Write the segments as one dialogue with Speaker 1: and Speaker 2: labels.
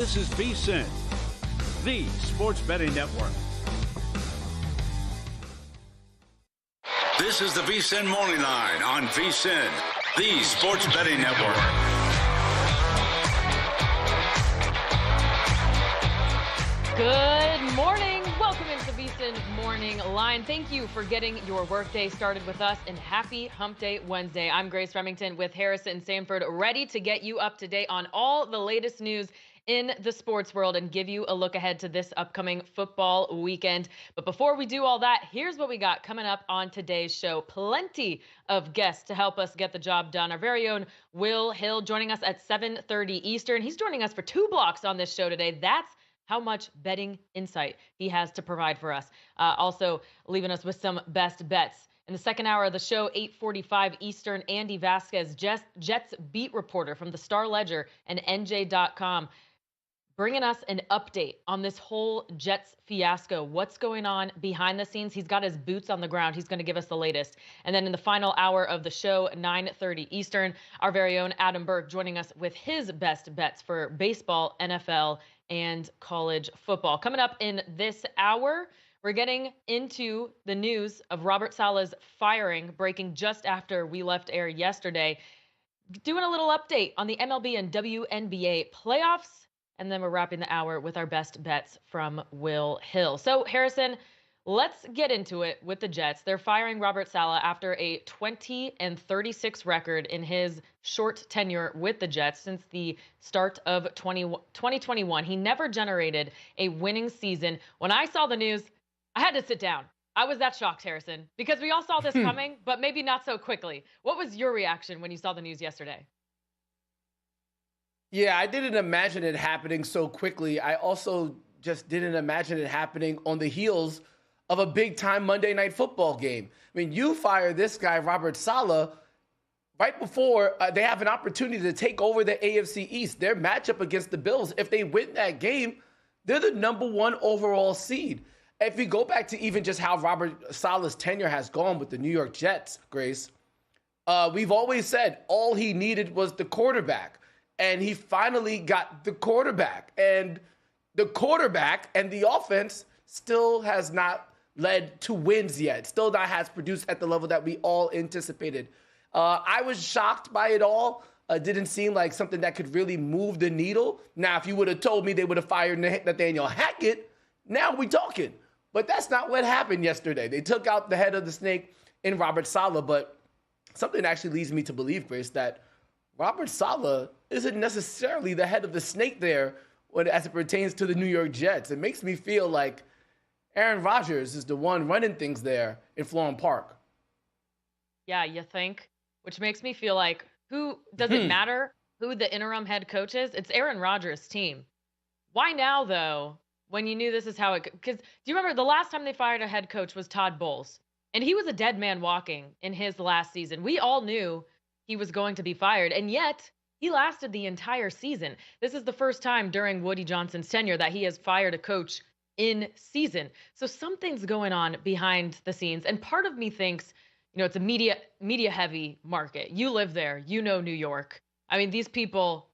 Speaker 1: This is VSiN, the sports betting network. This is the VSiN Morning Line on VSiN, the sports betting network.
Speaker 2: Good morning. Welcome into VSiN Morning Line. Thank you for getting your workday started with us, and happy Hump Day Wednesday. I'm Grace Remington with Harrison and Sanford, ready to get you up to date on all the latest news in the sports world and give you a look ahead to this upcoming football weekend. But before we do all that, here's what we got coming up on today's show. Plenty of guests to help us get the job done. Our very own Will Hill joining us at 7:30 Eastern. He's joining us for 2 blocks on this show today. That's how much betting insight he has to provide for us. Also leaving us with some best bets. In the second hour of the show, 8:45 Eastern, Andy Vasquez, Jets beat reporter from the Star Ledger and NJ.com, bringing us an update on this whole Jets fiasco. What's going on behind the scenes? He's got his boots on the ground. He's going to give us the latest. And then in the final hour of the show, 9:30 Eastern, our very own Adam Burke joining us with his best bets for baseball, NFL, and college football. Coming up in this hour, we're getting into the news of Robert Saleh's firing, breaking just after we left air yesterday. Doing a little update on the MLB and WNBA playoffs. And then we're wrapping the hour with our best bets from Will Hill. So, Harrison, let's get into it with the Jets. They're firing Robert Saleh after a 20-36 record in his short tenure with the Jets since the start of 2021. He never generated a winning season. When I saw the news, I had to sit down. I was that shocked, Harrison, because we all saw this coming, but maybe not so quickly. What was your reaction when you saw the news yesterday?
Speaker 3: Yeah, I didn't imagine it happening so quickly. I also just didn't imagine it happening on the heels of a big-time Monday Night Football game. I mean, you fire this guy, Robert Saleh, right before they have an opportunity to take over the AFC East. Their matchup against the Bills, if they win that game, they're the #1 overall seed. If you go back to even just how Robert Saleh's tenure has gone with the New York Jets, Grace, we've always said all he needed was the quarterback. And he finally got the quarterback. And the quarterback and the offense still has not led to wins yet. Still not has produced at the level that we all anticipated. I was shocked by it all. Didn't seem like something that could really move the needle. Now, if you would have told me they would have fired Nathaniel Hackett, now we talking. But that's not what happened yesterday. They took out the head of the snake in Robert Saleh. But something actually leads me to believe, Grace, that Robert Saleh isn't necessarily the head of the snake there as it pertains to the New York Jets. It makes me feel like Aaron Rodgers is the one running things there in Florham Park.
Speaker 2: Yeah, you think? Which makes me feel like, does it matter who the interim head coach is? It's Aaron Rodgers' team. Why now, though, when you knew this is how it... Because do you remember the last time they fired a head coach was Todd Bowles? And he was a dead man walking in his last season. We all knew he was going to be fired, and yet he lasted the entire season. This is the first time during Woody Johnson's tenure that he has fired a coach in season. So something's going on behind the scenes, and part of me thinks, it's a media heavy market. You live there, you know New York. I mean, these people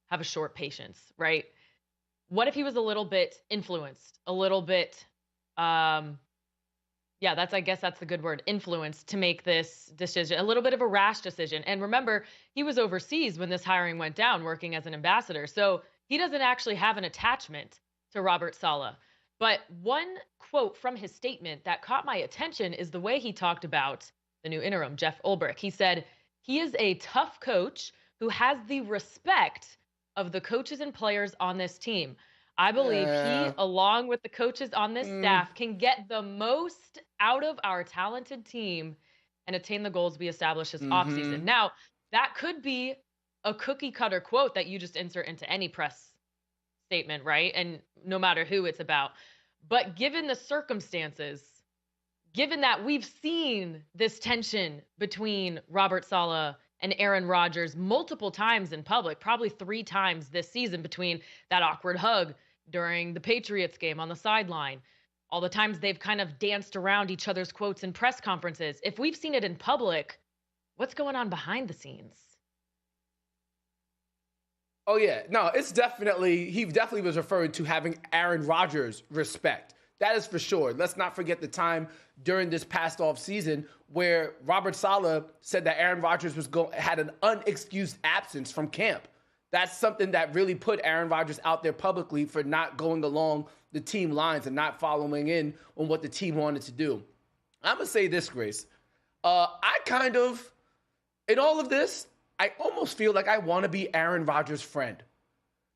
Speaker 2: have a short patience, right? What if he was a little bit influenced, a little bit I guess that's the good word, influence, to make this decision, a little bit of a rash decision. And remember, he was overseas when this hiring went down, working as an ambassador. So he doesn't actually have an attachment to Robert Saleh. But one quote from his statement that caught my attention is the way he talked about the new interim, Jeff Ulbrich. He said, he is a tough coach who has the respect of the coaches and players on this team. I believe he, along with the coaches on this staff, can get the most out of our talented team and attain the goals we established this offseason. Now, that could be a cookie cutter quote that you just insert into any press statement, right? And no matter who it's about. But given the circumstances, given that we've seen this tension between Robert Saleh and Aaron Rodgers multiple times in public, probably 3 times this season, between that awkward hug during the Patriots game on the sideline, all the times they've kind of danced around each other's quotes in press conferences. If we've seen it in public, what's going on behind the scenes?
Speaker 3: Oh, yeah. No, he definitely was referring to having Aaron Rodgers respect. That is for sure. Let's not forget the time during this past offseason where Robert Saleh said that Aaron Rodgers had an unexcused absence from camp. That's something that really put Aaron Rodgers out there publicly for not going along the team lines and not following in on what the team wanted to do. I'm going to say this, Grace. In all of this, I almost feel like I want to be Aaron Rodgers' friend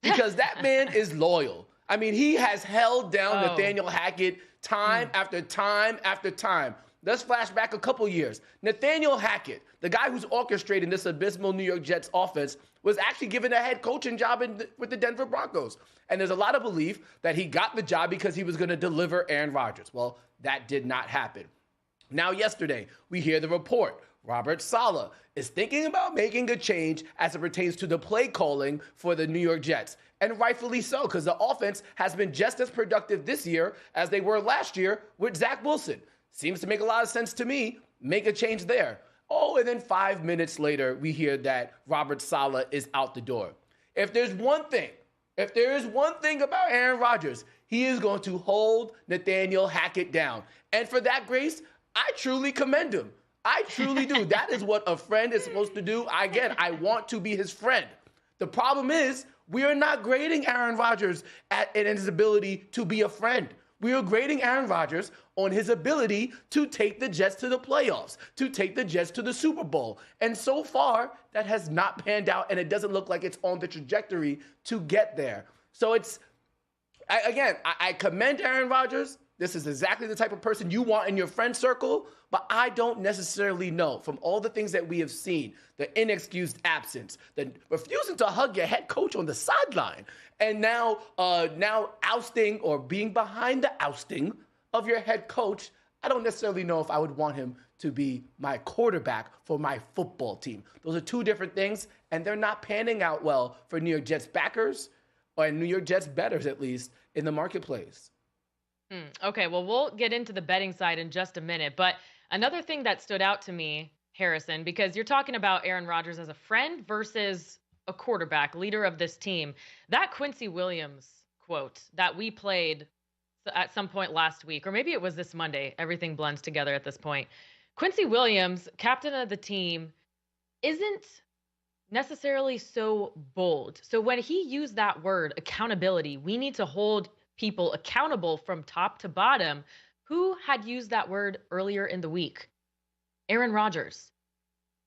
Speaker 3: because that man is loyal. I mean, he has held down Nathaniel Hackett time after time after time. Let's flash back a couple years. Nathaniel Hackett, the guy who's orchestrating this abysmal New York Jets offense, was actually given a head coaching job with the Denver Broncos. And there's a lot of belief that he got the job because he was going to deliver Aaron Rodgers. Well, that did not happen. Now, yesterday, we hear the report. Robert Saleh is thinking about making a change as it pertains to the play calling for the New York Jets. And rightfully so, because the offense has been just as productive this year as they were last year with Zach Wilson. Seems to make a lot of sense to me. Make a change there. Oh, and then 5 minutes later, we hear that Robert Saleh is out the door. If there is one thing about Aaron Rodgers, he is going to hold Nathaniel Hackett down. And for that, Grace, I truly commend him. I truly do. That is what a friend is supposed to do. Again, I want to be his friend. The problem is we are not grading Aaron Rodgers in his ability to be a friend. We are grading Aaron Rodgers on his ability to take the Jets to the playoffs, to take the Jets to the Super Bowl. And so far, that has not panned out, and it doesn't look like it's on the trajectory to get there. So I commend Aaron Rodgers. This is exactly the type of person you want in your friend circle, but I don't necessarily know from all the things that we have seen, the inexcused absence, the refusing to hug your head coach on the sideline, and now ousting or being behind the ousting of your head coach. I don't necessarily know if I would want him to be my quarterback for my football team. Those are two different things, and they're not panning out well for New York Jets backers, or New York Jets bettors at least, in the marketplace.
Speaker 2: Okay, well, we'll get into the betting side in just a minute. But another thing that stood out to me, Harrison, because you're talking about Aaron Rodgers as a friend versus a quarterback, leader of this team. That Quincy Williams quote that we played at some point last week, or maybe it was this Monday, everything blends together at this point. Quincy Williams, captain of the team, isn't necessarily so bold. So when he used that word, accountability, we need to hold people accountable from top to bottom. Who had used that word earlier in the week? Aaron Rodgers.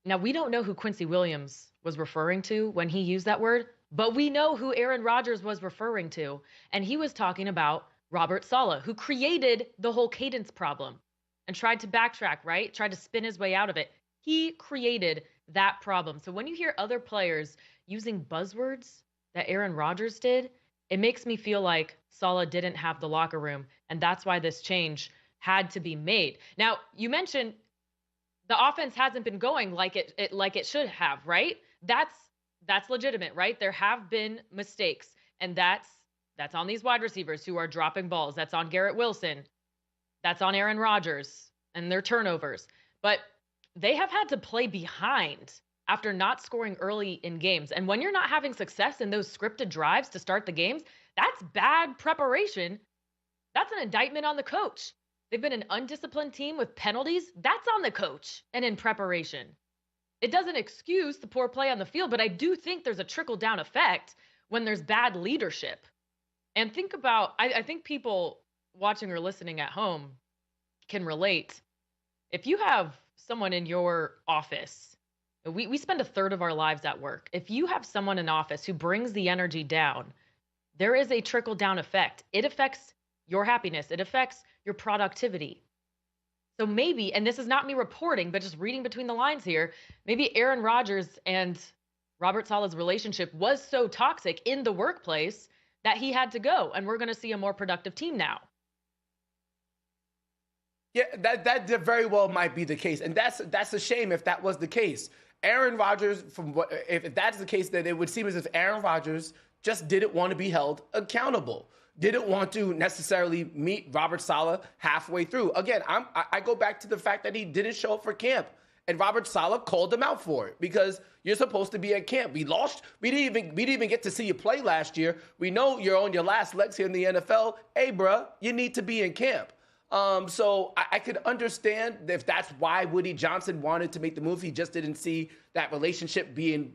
Speaker 2: Now, we don't know who Quincy Williams was referring to when he used that word, but we know who Aaron Rodgers was referring to. And he was talking about Robert Saleh, who created the whole cadence problem and tried to backtrack, right? Tried to spin his way out of it. He created that problem. So when you hear other players using buzzwords that Aaron Rodgers did, it makes me feel like Saleh didn't have the locker room, and that's why this change had to be made. Now, you mentioned the offense hasn't been going like it should have, right? That's legitimate, right? There have been mistakes, and that's on these wide receivers who are dropping balls. That's on Garrett Wilson. That's on Aaron Rodgers and their turnovers. But they have had to play behind after not scoring early in games. And when you're not having success in those scripted drives to start the games, that's bad preparation. That's an indictment on the coach. They've been an undisciplined team with penalties. That's on the coach and in preparation. It doesn't excuse the poor play on the field, but I do think there's a trickle-down effect when there's bad leadership. And think about, I think people watching or listening at home can relate. If you have someone in your office, we spend a third of our lives at work. If you have someone in office who brings the energy down, there is a trickle-down effect. It affects your happiness. It affects your productivity. So maybe, and this is not me reporting, but just reading between the lines here, maybe Aaron Rodgers and Robert Saleh's relationship was so toxic in the workplace that he had to go, and we're going to see a more productive team now.
Speaker 3: Yeah, that very well might be the case, and that's a shame if that was the case. Aaron Rodgers, if that's the case, then it would seem as if Aaron Rodgers just didn't want to be held accountable, didn't want to necessarily meet Robert Saleh halfway through. Again, I go back to the fact that he didn't show up for camp. And Robert Saleh called them out for it because you're supposed to be at camp. We lost. We didn't even get to see you play last year. We know you're on your last legs here in the NFL. Hey, bruh, you need to be in camp. So I could understand if that's why Woody Johnson wanted to make the move. He just didn't see that relationship being,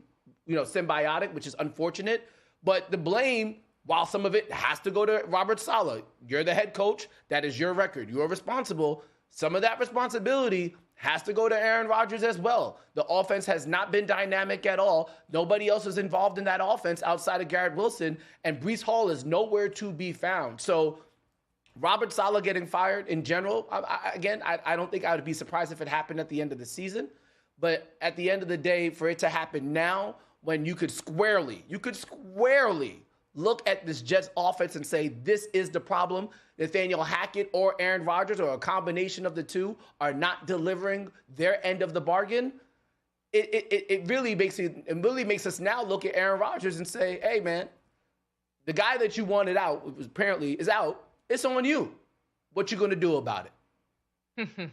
Speaker 3: symbiotic, which is unfortunate. But the blame, while some of it has to go to Robert Saleh, you're the head coach. That is your record. You are responsible. Some of that responsibility has to go to Aaron Rodgers as well. The offense has not been dynamic at all. Nobody else is involved in that offense outside of Garrett Wilson, and Breece Hall is nowhere to be found. So Robert Saleh getting fired in general, I don't think I would be surprised if it happened at the end of the season. But at the end of the day, for it to happen now, when you could squarely look at this Jets offense and say, this is the problem. Nathaniel Hackett or Aaron Rodgers or a combination of the two are not delivering their end of the bargain. It really makes us now look at Aaron Rodgers and say, hey, man, the guy that you wanted out apparently is out. It's on you. What you going to do about it?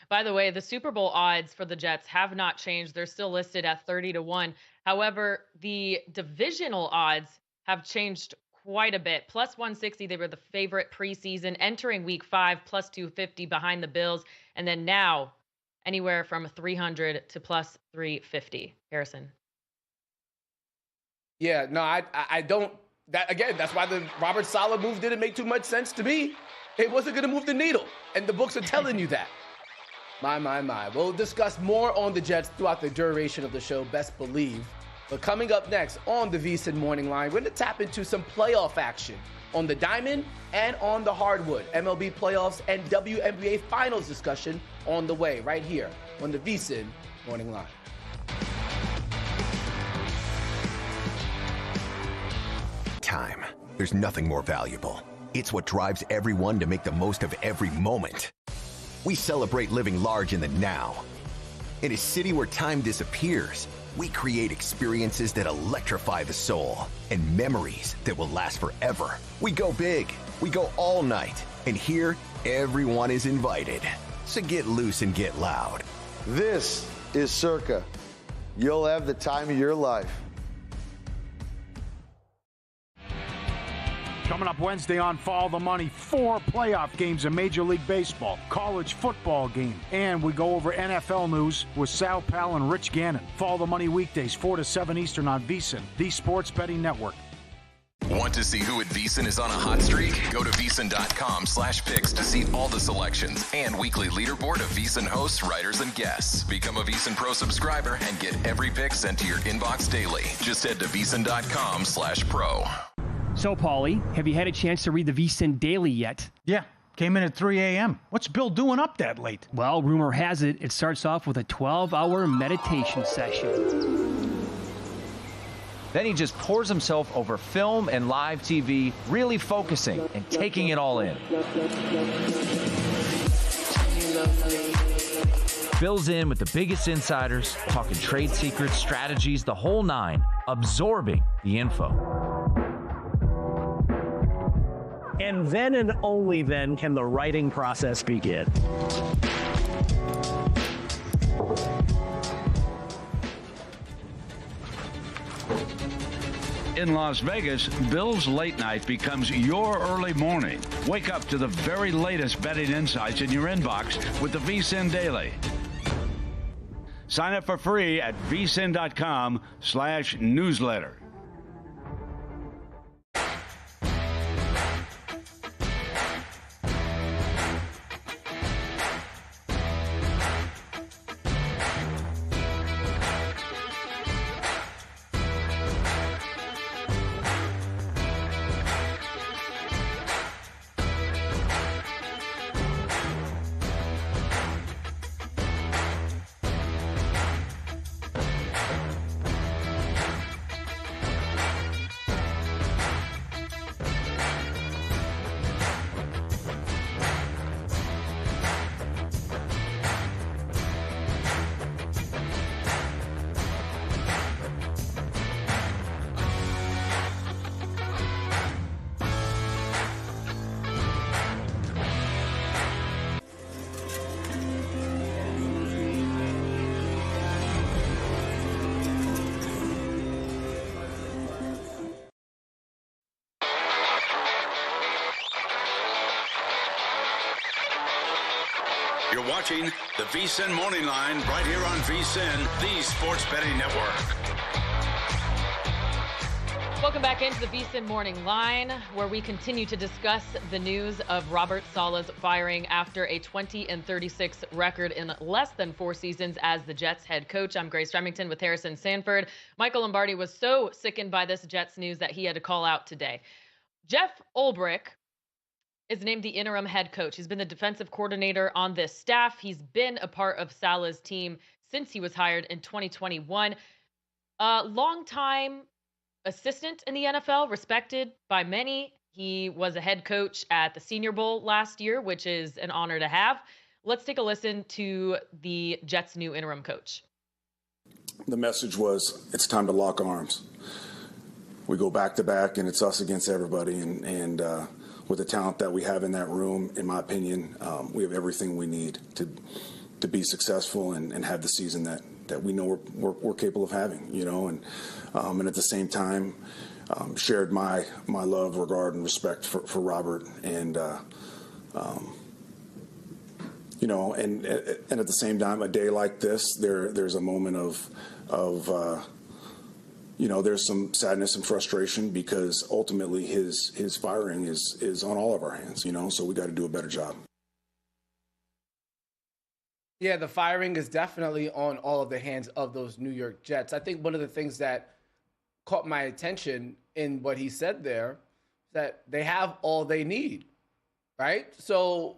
Speaker 2: By the way, the Super Bowl odds for the Jets have not changed. They're still listed at 30-1. However, the divisional odds have changed quite a bit. Plus 160, they were the favorite preseason. Entering week 5, plus 250 behind the Bills. And then now, anywhere from 300 to plus 350. Harrison.
Speaker 3: Yeah, no, I don't. That's why the Robert Saleh move didn't make too much sense to me. It wasn't going to move the needle. And the books are telling you that. My. We'll discuss more on the Jets throughout the duration of the show, best believe. But coming up next on the VSiN Morning Line, we're going to tap into some playoff action on the diamond and on the hardwood. MLB playoffs and WNBA finals discussion on the way right here on the VSiN Morning Line.
Speaker 4: Time. There's nothing more valuable. It's what drives everyone to make the most of every moment. We celebrate living large in the now. In a city where time disappears, we create experiences that electrify the soul and memories that will last forever. We go big, we go all night, and here, everyone is invited. So get loose and get loud.
Speaker 5: This is Circa. You'll have the time of your life.
Speaker 6: Coming up Wednesday on Follow the Money, 4 playoff games in Major League Baseball, college football game, and we go over NFL news with Sal Pal and Rich Gannon. Follow the Money weekdays, 4 to 7 Eastern on VSiN, the Sports Betting Network.
Speaker 7: Want to see who at VSiN is on a hot streak? Go to VSiN.com/picks to see all the selections and weekly leaderboard of VSiN hosts, writers, and guests. Become a VSiN Pro subscriber and get every pick sent to your inbox daily. Just head to VSiN.com/pro.
Speaker 8: So, Paulie, have you had a chance to read the VSiN Daily yet?
Speaker 6: Yeah, came in at 3 a.m. What's Bill doing up that late?
Speaker 8: Well, rumor has it starts off with a 12-hour meditation session.
Speaker 9: Then he just pours himself over film and live TV, really focusing and taking it all in. Bill's in with the biggest insiders, talking trade secrets, strategies, the whole nine, absorbing the info.
Speaker 10: And then and only then can the writing process begin.
Speaker 11: In Las Vegas, Bill's Late Night becomes your early morning. Wake up to the very latest betting insights in your inbox with the VSiN Daily. Sign up for free at vsin.com/newsletter.
Speaker 1: You're watching the VSiN Morning Line right here on VSiN, the Sports Betting Network.
Speaker 2: Welcome back into the VSiN Morning Line, where we continue to discuss the news of Robert Saleh's firing after a 20-36 record in less than 4 seasons as the Jets head coach. I'm Grace Remington with Harrison Sanford. Michael Lombardi was so sickened by this Jets news that he had to call out today. Jeff Ulbrich is named the interim head coach. He's been the defensive coordinator on this staff. He's been a part of Saleh's team since he was hired in 2021. A longtime assistant in the NFL, respected by many. He was a head coach at the Senior Bowl last year, which is an honor to have. Let's take a listen to the Jets' new interim coach.
Speaker 12: The message was, it's time to lock arms. We go back to back, and it's us against everybody. And with the talent that we have in that room, in my opinion, we have everything we need to be successful and have the season that we know we're capable of having, you know, and at the same time shared my love, regard, and respect for Robert, and you know, and at the same time, a day like this, there's a moment of you know, there's some sadness and frustration because ultimately his firing is on all of our hands, you know, so we got to do a better job.
Speaker 3: Yeah, the firing is definitely on all of the hands of those New York Jets. I think one of the things that caught my attention in what he said there is that they have all they need, right? So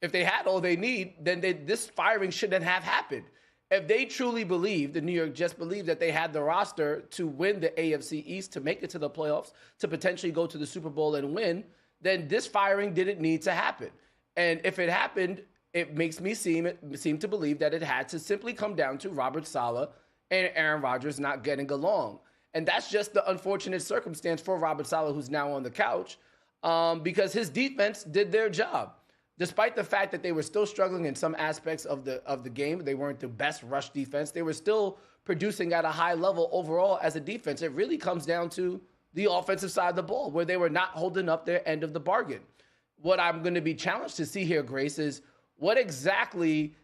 Speaker 3: if they had all they need, then this firing shouldn't have happened. If they truly believe, the New York Jets believe that they had the roster to win the AFC East, to make it to the playoffs, to potentially go to the Super Bowl and win, then this firing didn't need to happen. And if it happened, it makes me seem to believe that it had to simply come down to Robert Saleh and Aaron Rodgers not getting along. And that's just the unfortunate circumstance for Robert Saleh, who's now on the couch, because his defense did their job. Despite the fact that they were still struggling in some aspects of the game, they weren't the best rush defense. They were still producing at a high level overall as a defense. It really comes down to the offensive side of the ball, where they were not holding up their end of the bargain. What I'm going to be challenged to see here, Grace, is what exactly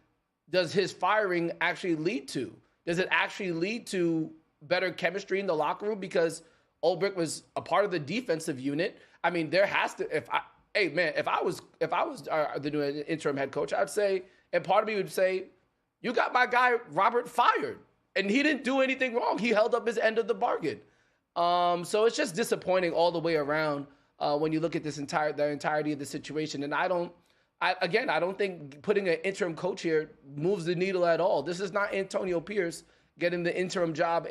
Speaker 3: does his firing actually lead to? Does it actually lead to better chemistry in the locker room? Because Ulbrich was a part of the defensive unit. I mean, there has to, if I was the new interim head coach, I'd say, and part of me would say, you got my guy Robert fired, and he didn't do anything wrong. He held up his end of the bargain. So it's just disappointing all the way around when you look at the entirety of the situation. And I don't think putting an interim coach here moves the needle at all. This is not Antonio Pierce getting the interim job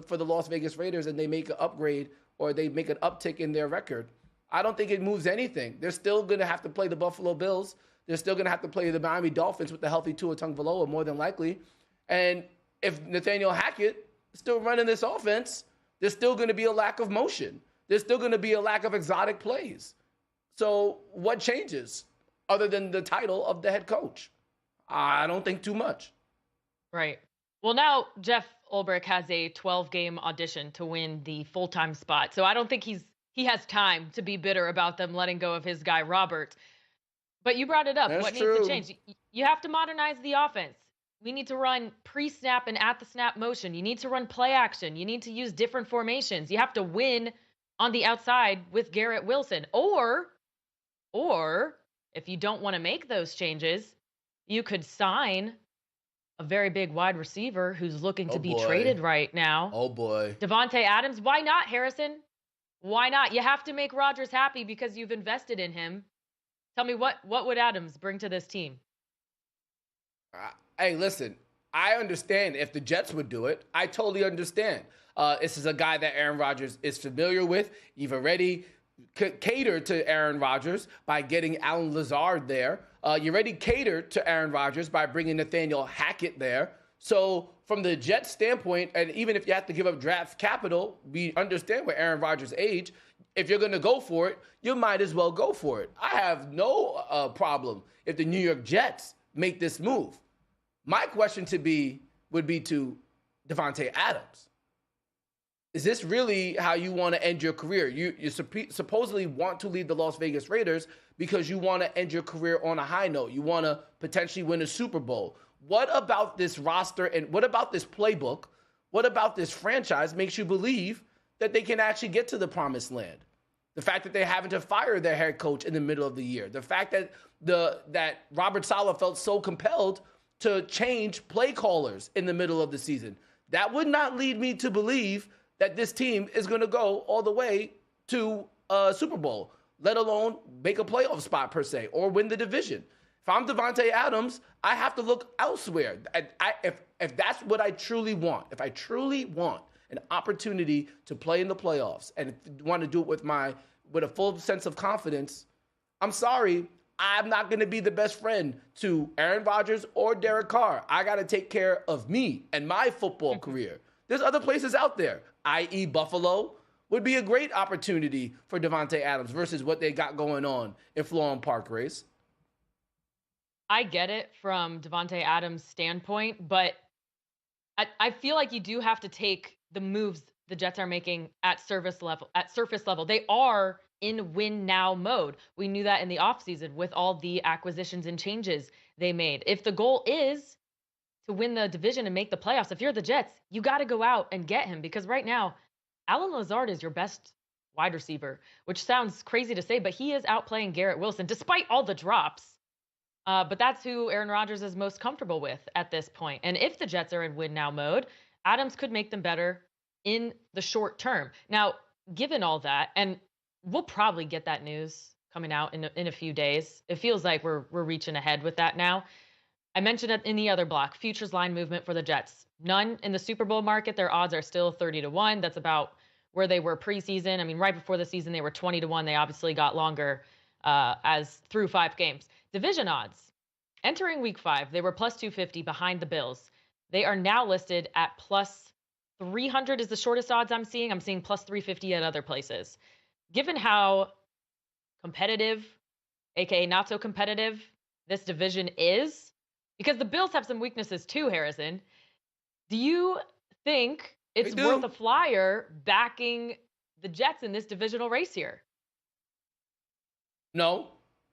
Speaker 3: for the Las Vegas Raiders, and they make an upgrade or they make an uptick in their record. I don't think it moves anything. They're still going to have to play the Buffalo Bills. They're still going to have to play the Miami Dolphins with the healthy Tua Tagovailoa, more than likely. And if Nathaniel Hackett is still running this offense, there's still going to be a lack of motion. There's still going to be a lack of exotic plays. So what changes other than the title of the head coach? I don't think too much.
Speaker 2: Right. Well, now Jeff Ulbrich has a 12-game audition to win the full-time spot. So I don't think he has time to be bitter about them letting go of his guy, Robert. But you brought it up.
Speaker 3: That's
Speaker 2: what
Speaker 3: true.
Speaker 2: needs to change? You have to modernize the offense. We need to run pre-snap and at-the-snap motion. You need to run play action. You need to use different formations. You have to win on the outside with Garrett Wilson. Or if you don't want to make those changes, you could sign a very big wide receiver who's looking to be traded right now.
Speaker 3: Oh, boy.
Speaker 2: Devontae Adams. Why not, Harrison? Why not? You have to make Rodgers happy because you've invested in him. Tell me, what would Adams bring to this team?
Speaker 3: Hey, listen, I understand if the Jets would do it. I totally understand. This is a guy that Aaron Rodgers is familiar with. You've already catered to Aaron Rodgers by getting Alan Lazard there. You already catered to Aaron Rodgers by bringing Nathaniel Hackett there. So from the Jets standpoint, and even if you have to give up draft capital, we understand with Aaron Rodgers' age, if you're going to go for it, you might as well go for it. I have no problem if the New York Jets make this move. My question would be to Devontae Adams. is this really how you want to end your career? You supposedly want to lead the Las Vegas Raiders because you want to end your career on a high note. You want to potentially win a Super Bowl. What about this roster and what about this playbook? What about this franchise makes you believe that they can actually get to the promised land? The fact that they haven't to fire their head coach in the middle of the year. The fact that that Robert Saleh felt so compelled to change play callers in the middle of the season. That would not lead me to believe that this team is going to go all the way to a Super Bowl, let alone make a playoff spot per se or win the division. If I'm Davante Adams, I have to look elsewhere. If that's what I truly want, if I truly want an opportunity to play in the playoffs and want to do it with a full sense of confidence, I'm sorry, I'm not going to be the best friend to Aaron Rodgers or Derek Carr. I got to take care of me and my football career. There's other places out there, i.e. Buffalo, would be a great opportunity for Davante Adams versus what they got going on in Florham Park, Grace.
Speaker 2: I get it from Davante Adams' standpoint, but I feel like you do have to take the moves the Jets are making at surface level. They are in win now mode. We knew that in the offseason with all the acquisitions and changes they made. If the goal is to win the division and make the playoffs, if you're the Jets, you got to go out and get him, because right now, Allen Lazard is your best wide receiver, which sounds crazy to say, but he is outplaying Garrett Wilson despite all the drops. But that's who Aaron Rodgers is most comfortable with at this point. And if the Jets are in win now mode, Adams could make them better in the short term. Now, given all that, and we'll probably get that news coming out in a few days. It feels like we're reaching ahead with that now. I mentioned it in the other block, futures line movement for the Jets. None in the Super Bowl market. Their odds are still 30-1. That's about where they were preseason. I mean, right before the season, they were 20-1. They obviously got longer as through 5 games. Division odds. Entering week 5, they were plus 250 behind the Bills. They are now listed at plus 300 is the shortest odds I'm seeing. I'm seeing plus 350 at other places. Given how competitive, aka not so competitive, this division is, because the Bills have some weaknesses too, Harrison, do you think it's worth a flyer backing the Jets in this divisional race here?
Speaker 3: No,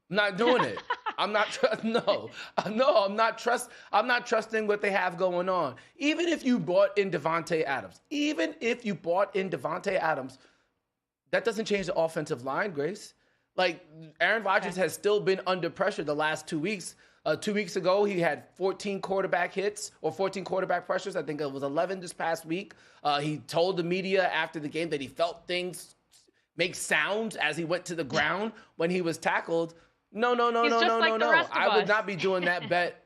Speaker 3: I'm not doing it. I'm not trusting what they have going on. Even if you bought in Davante Adams, that doesn't change the offensive line, Grace. Like, Aaron Rodgers has still been under pressure the last 2 weeks. 2 weeks ago, he had 14 quarterback hits or 14 quarterback pressures. I think it was 11 this past week. He told the media after the game that he felt things make sounds as he went to the ground when he was tackled. No. I would not be doing that bet.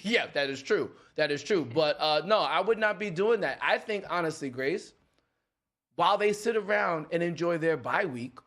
Speaker 3: Yeah, that is true. But no, I would not be doing that. I think, honestly, Grace, while they sit around and enjoy their bye week,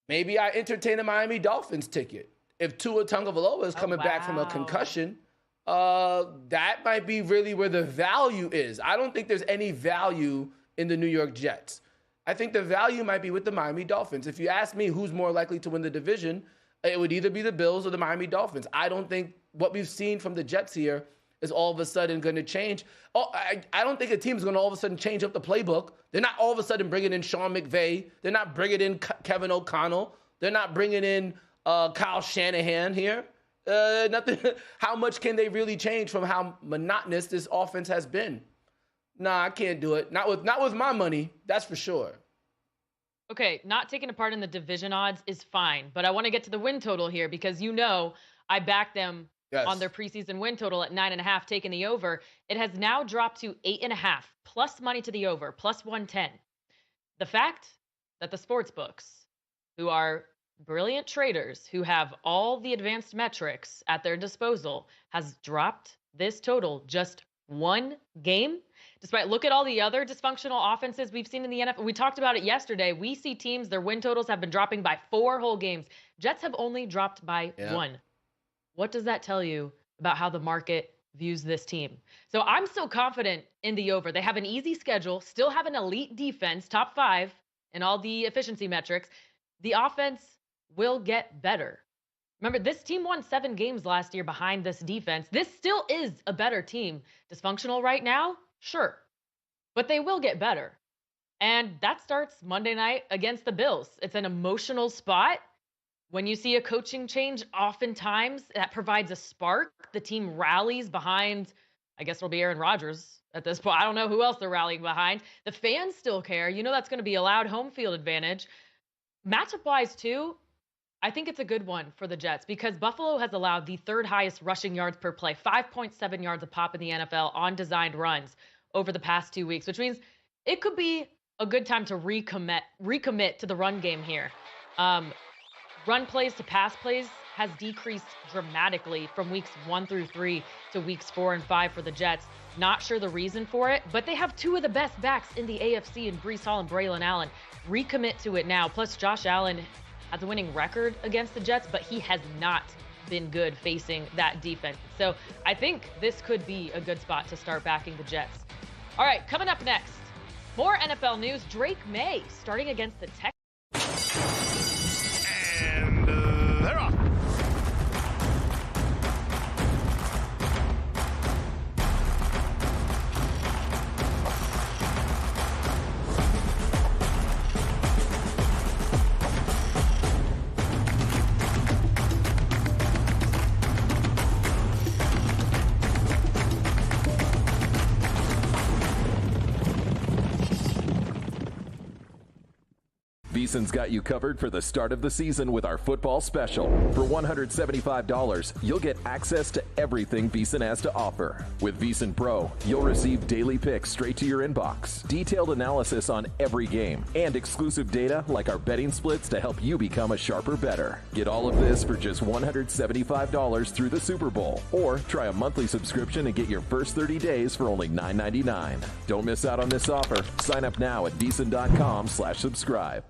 Speaker 3: maybe I entertain a Miami Dolphins ticket. If Tua Tagovailoa is coming back from a concussion, that might be really where the value is. I don't think there's any value in the New York Jets. I think the value might be with the Miami Dolphins. If you ask me who's more likely to win the division, it would either be the Bills or the Miami Dolphins. I don't think what we've seen from the Jets here is all of a sudden going to change. I don't think a team is going to all of a sudden change up the playbook. They're not all of a sudden bringing in Sean McVay. They're not bringing in Kevin O'Connell. They're not bringing in Kyle Shanahan here. Nothing. How much can they really change from how monotonous this offense has been? Nah, I can't do it. Not with my money. That's for sure.
Speaker 2: Okay, not taking a part in the division odds is fine, but I want to get to the win total here because I backed them on their preseason win total at 9.5, taking the over. It has now dropped to 8.5, plus money to the over, plus 110. The fact that the sports books, who are brilliant traders who have all the advanced metrics at their disposal, has dropped this total just one game. Despite, look at all the other dysfunctional offenses we've seen in the NFL. We talked about it yesterday. We see teams, their win totals have been dropping by 4 whole games. Jets have only dropped by 1. What does that tell you about how the market views this team? So I'm still confident in the over. They have an easy schedule, still have an elite defense, top 5 in all the efficiency metrics. The offense will get better. Remember, this team won 7 games last year behind this defense. This still is a better team. Dysfunctional right now? Sure. but they will get better. And that starts Monday night against the Bills. It's an emotional spot. When you see a coaching change, oftentimes that provides a spark. The team rallies behind, I guess it'll be Aaron Rodgers at this point. I don't know who else they're rallying behind. The fans still care. You know that's going to be a loud home field advantage. Matchup-wise, too, I think it's a good one for the Jets because Buffalo has allowed the third highest rushing yards per play, 5.7 yards a pop in the NFL on designed runs over the past 2 weeks, which means it could be a good time to recommit to the run game here. Run plays to pass plays has decreased dramatically from weeks 1 through 3 to weeks 4 and 5 for the Jets. Not sure the reason for it, but they have two of the best backs in the AFC in Breece Hall and Braylon Allen. Recommit to it now. Plus, Josh Allen has a winning record against the Jets, but he has not been good facing that defense. So I think this could be a good spot to start backing the Jets. All right, coming up next, more NFL news. Drake May starting against the Texans.
Speaker 13: They're off.
Speaker 14: VSiN's got you covered for the start of the season with our football special. For $175, you'll get access to everything VSiN has to offer. With VSiN Pro, you'll receive daily picks straight to your inbox, detailed analysis on every game, and exclusive data like our betting splits to help you become a sharper bettor. Get all of this for just $175 through the Super Bowl. Or try a monthly subscription and get your first 30 days for only $9.99. Don't miss out on this offer. Sign up now at VSiN.com/subscribe.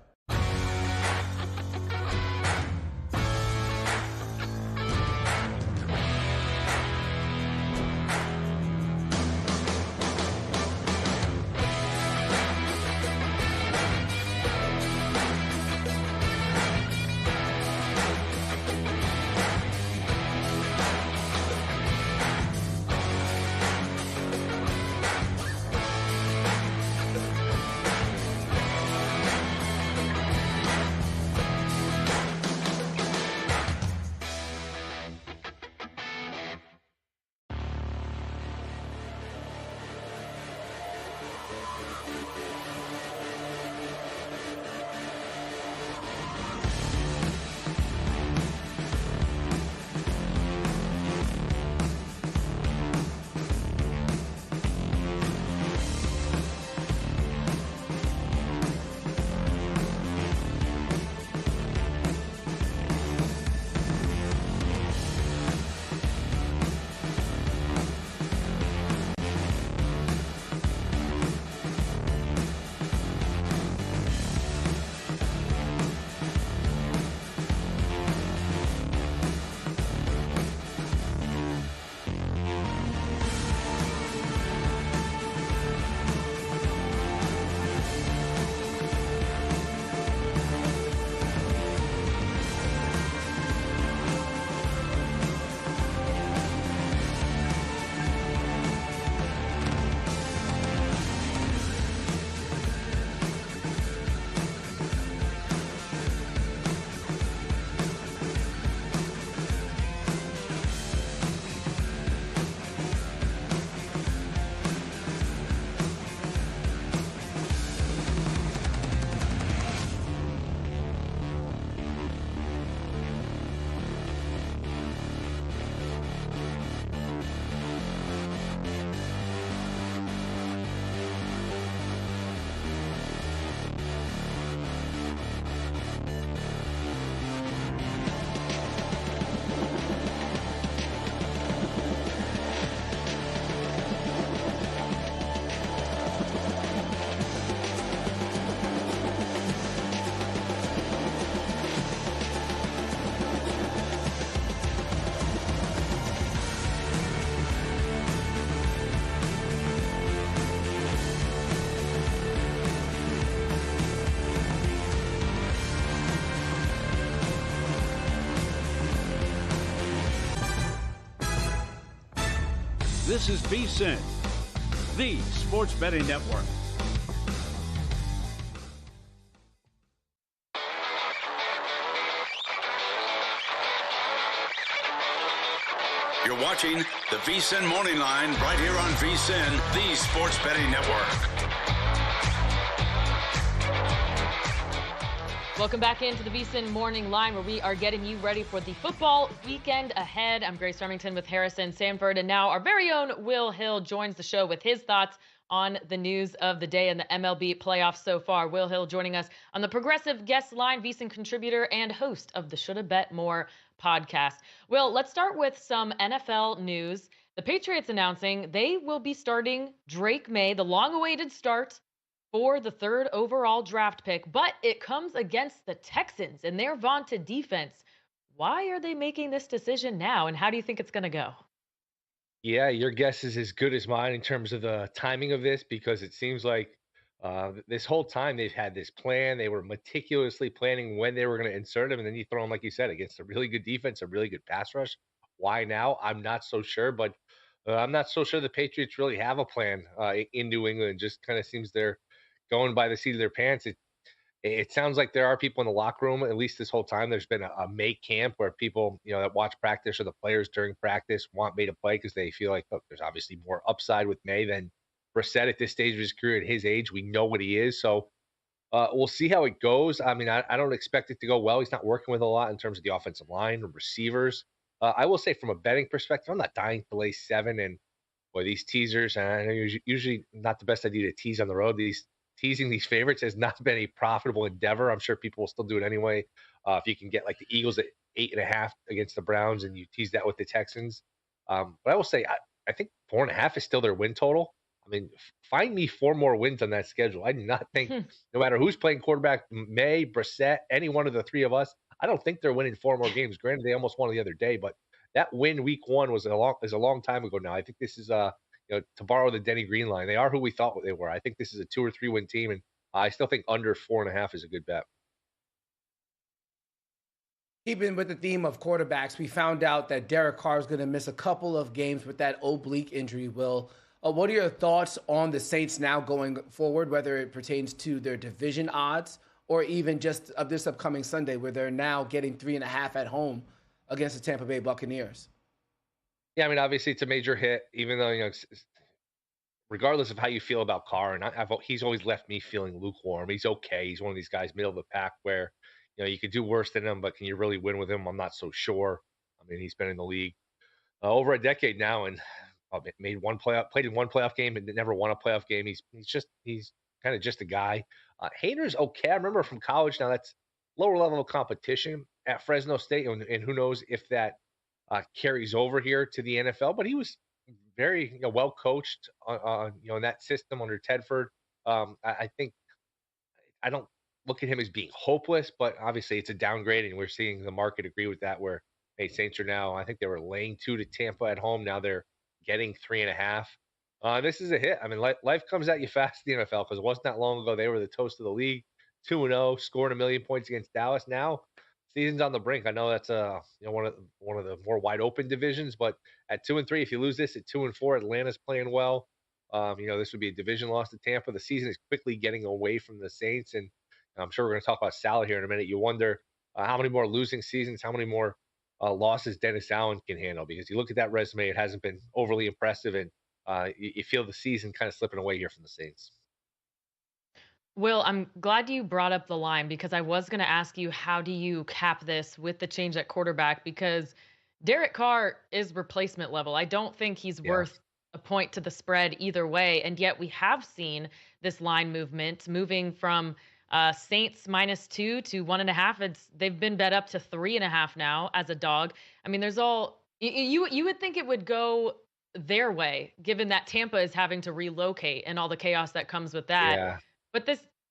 Speaker 11: This is VSiN, the sports betting network.
Speaker 1: You're watching the VSiN Morning Line right here on VSiN, the Sports Betting Network.
Speaker 2: Welcome back into the VSiN Morning Line, where we are getting you ready for the football weekend ahead. I'm Grace Remington with Harrison Sanford, and now our very own Will Hill joins the show with his thoughts on the news of the day and the MLB playoffs so far. Will Hill joining us on the Progressive Guest Line, VSiN contributor and host of the Shoulda Bet More podcast. Will, let's start with some NFL news. The Patriots announcing they will be starting Drake May, the long-awaited start for the third overall draft pick, but it comes against the Texans and their vaunted defense. Why are they making this decision now, and how do you think it's going to go?
Speaker 15: Yeah, your guess is as good as mine in terms of the timing of this, because it seems like this whole time they've had this plan. They were meticulously planning when they were going to insert him, and then you throw him, like you said, against a really good defense, a really good pass rush. Why now? I'm not so sure, but I'm not so sure the Patriots really have a plan in New England. It just kind of seems they're going by the seat of their pants. It sounds like there are people in the locker room, at least this whole time. There's been a May camp where people, that watch practice or the players during practice want May to play because they feel like, look, there's obviously more upside with May than Brissett at this stage of his career. At his age, we know what he is. So we'll see how it goes. I mean, I don't expect it to go well. He's not working with a lot in terms of the offensive line or receivers. I will say from a betting perspective, I'm not dying to lay 7. And boy, these teasers, and I know usually not the best idea to tease on the road. Teasing these favorites has not been a profitable endeavor. I'm sure people will still do it anyway. If you can get like the Eagles at 8.5 against the Browns and you tease that with the Texans. But I will say, I think 4.5 is still their win total. I mean, find me 4 more wins on that schedule. I do not think, no matter who's playing quarterback, May, Brissett, any one of the 3 of us, I don't think they're winning 4 more games. Granted, they almost won the other day, but that win week 1 is a long time ago now. I think this is to borrow the Denny Green line, they are who we thought they were. I think this is a 2 or 3 win team, and I still think under 4.5 is a good bet.
Speaker 3: Keeping with the theme of quarterbacks, we found out that Derek Carr is going to miss a couple of games with that oblique injury. Will, what are your thoughts on the Saints now going forward, whether it pertains to their division odds or even just of this upcoming Sunday, where they're now getting 3.5 at home against the Tampa Bay Buccaneers?
Speaker 15: Yeah, I mean, obviously it's a major hit, even though, regardless of how you feel about Carr, and he's always left me feeling lukewarm. He's okay. He's one of these guys, middle of the pack, where, you could do worse than him, but can you really win with him? I'm not so sure. I mean, he's been in the league over a decade now, and played in one playoff game and never won a playoff game. He's kind of just a guy. Hader's okay. I remember from college. Now that's lower level of competition at Fresno State, and who knows if that carries over here to the NFL, but he was very well coached in that system under Tedford. I think I don't look at him as being hopeless, but obviously it's a downgrade, and we're seeing the market agree with that. Where Saints are now, I think they were laying 2 to Tampa at home. Now they're getting 3.5. This is a hit. I mean, life comes at you fast in the NFL, because it wasn't that long ago they were the toast of the league, 2-0, scoring 1 million points against Dallas. Now season's on the brink. I know that's one of the more wide open divisions, but at 2-3, if you lose this at 2-4, Atlanta's playing well. This would be a division loss to Tampa. The season is quickly getting away from the Saints, and I'm sure we're going to talk about Saleh here in a minute. You wonder how many more losing seasons, how many more losses Dennis Allen can handle, because you look at that resume, it hasn't been overly impressive, and you feel the season kind of slipping away here from the Saints.
Speaker 2: Will, I'm glad you brought up the line, because I was going to ask you, how do you cap this with the change at quarterback? Because Derek Carr is replacement level. I don't think he's worth a point to the spread either way. And yet we have seen this line movement moving from Saints -2 to 1.5. They've been bet up to 3.5 now as a dog. I mean, you would think it would go their way, given that Tampa is having to relocate and all the chaos that comes with that.
Speaker 15: Yeah.
Speaker 2: But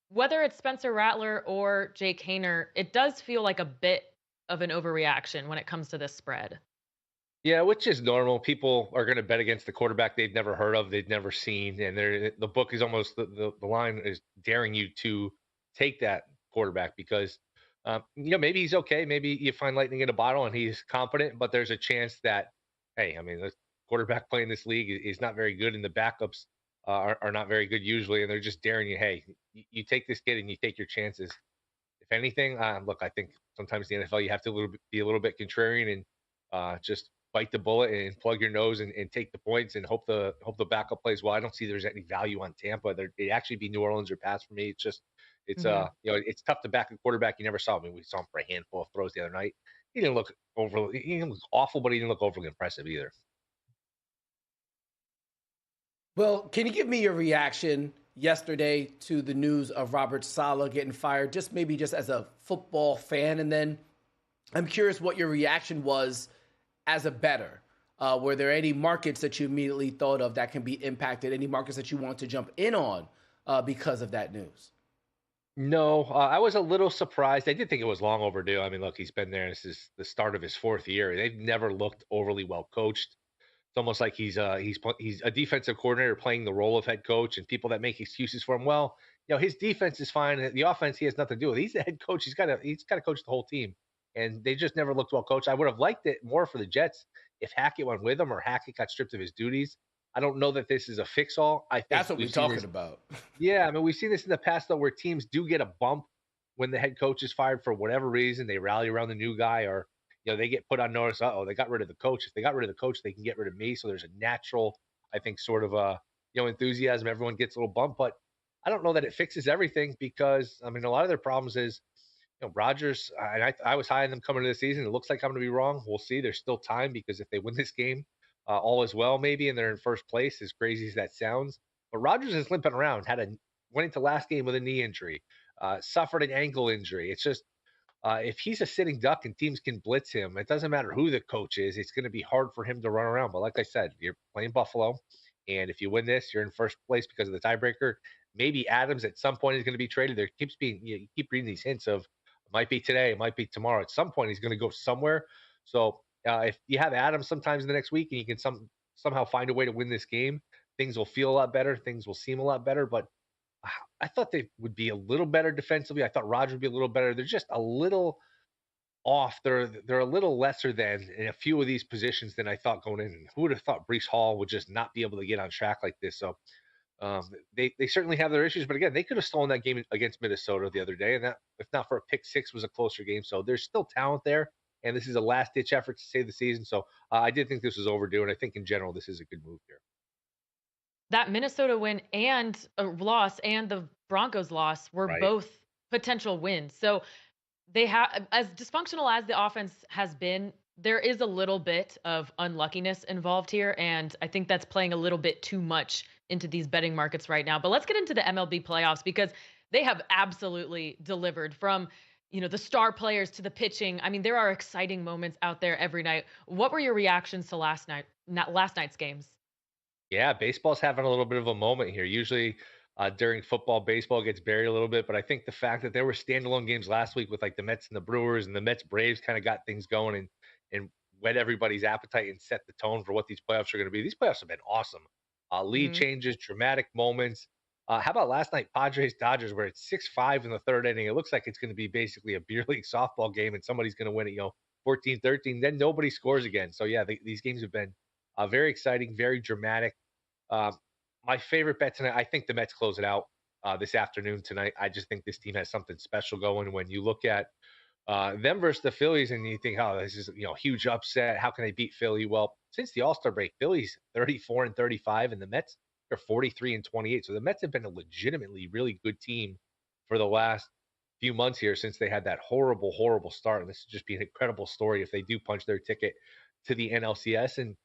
Speaker 2: whether it's Spencer Rattler or Jake Haener, it does feel like a bit of an overreaction when it comes to this spread.
Speaker 15: Yeah, which is normal. People are going to bet against the quarterback they've never heard of, they've never seen, and the book is almost the line is daring you to take that quarterback, because maybe he's okay, maybe you find lightning in a bottle and he's competent, but there's a chance that, hey, I mean, the quarterback playing this league is not very good, and the backups are not very good usually, and they're just daring you, hey, you take this kid and you take your chances. If anything, look, I think sometimes the NFL you have to be a little bit contrarian and just bite the bullet and plug your nose and take the points and hope the backup plays well. I don't see there's any value on Tampa. It'd actually be New Orleans or pass for me. It's just it's tough to back a quarterback you never saw. I mean, we saw him for a handful of throws the other night. He didn't look awful, but he didn't look overly impressive either.
Speaker 3: Well, can you give me your reaction yesterday to the news of Robert Saleh getting fired, just as a football fan? And then I'm curious what your reaction was as a bettor. Were there any markets that you immediately thought of that can be impacted? Any markets that you want to jump in on because of that news?
Speaker 15: No, I was a little surprised. I did think it was long overdue. I mean, look, he's been there. This is the start of his 4th year. They've never looked overly well coached. It's almost like he's a defensive coordinator playing the role of head coach, and people that make excuses for him. Well, his defense is fine. The offense, he has nothing to do with. He's the head coach. He's got to coach the whole team, and they just never looked well coached. I would have liked it more for the Jets if Hackett went with him or Hackett got stripped of his duties. I don't know that this is a fix-all. I think
Speaker 3: that's what we're talking about.
Speaker 15: Yeah, I mean, we've seen this in the past though, where teams do get a bump when the head coach is fired for whatever reason. They rally around the new guy, or they get put on notice. They got rid of the coach. If they got rid of the coach, they can get rid of me. So there's a natural, I think, sort of enthusiasm. Everyone gets a little bump, but I don't know that it fixes everything because I mean, a lot of their problems is, Rodgers. And I was high on them coming into the season. It looks like I'm going to be wrong. We'll see. There's still time because if they win this game, all is well maybe, and they're in first place. As crazy as that sounds, but Rodgers is limping around. Went into last game with a knee injury, suffered an ankle injury. It's just. If he's a sitting duck and teams can blitz him, it doesn't matter who the coach is. It's going to be hard for him to run around. But like I said, you're playing Buffalo, and if you win this, you're in first place because of the tiebreaker. Maybe Adams at some point is going to be traded. There keeps being you keep reading these hints of it might be today, it might be tomorrow. At some point, he's going to go somewhere. So if you have Adams sometimes in the next week and you can somehow find a way to win this game, things will feel a lot better. Things will seem a lot better. But I thought they would be a little better defensively. I thought Rodgers would be a little better. They're just a little off. They're a little lesser than in a few of these positions than I thought going in. And who would have thought Breece Hall would just not be able to get on track like this? So they certainly have their issues. But again, they could have stolen that game against Minnesota the other day, and that, if not for a pick six, was a closer game. So there's still talent there, and this is a last-ditch effort to save the season. So I did think this was overdue, and I think in general this is a good move here.
Speaker 2: That Minnesota win and a loss and the Broncos loss were both potential wins. So they have, as dysfunctional as the offense has been, there is a little bit of unluckiness involved here. And I think that's playing a little bit too much into these betting markets right now. But let's get into the MLB playoffs because they have absolutely delivered from, the star players to the pitching. I mean, there are exciting moments out there every night. What were your reactions to last night's games?
Speaker 15: Yeah, baseball's having a little bit of a moment here. Usually during football, baseball gets buried a little bit, but I think the fact that there were standalone games last week with like the Mets and the Brewers and the Mets Braves kind of got things going and whet everybody's appetite and set the tone for what these playoffs are going to be. These playoffs have been awesome. Lead changes, dramatic moments. How about last night, Padres-Dodgers, where it's 6-5 in the third inning? It looks like it's going to be basically a beer league softball game and somebody's going to win it, 14-13. Then nobody scores again. So yeah, these games have been very exciting, very dramatic. My favorite bet tonight, I think the Mets close it out this afternoon tonight. I just think this team has something special going. When you look at them versus the Phillies and you think, oh, this is huge upset. How can they beat Philly? Well, since the All-Star break, Phillies 34-35 and the Mets are 43-28. So the Mets have been a legitimately really good team for the last few months here since they had that horrible, horrible start. And this would just be an incredible story if they do punch their ticket to the NLCS. And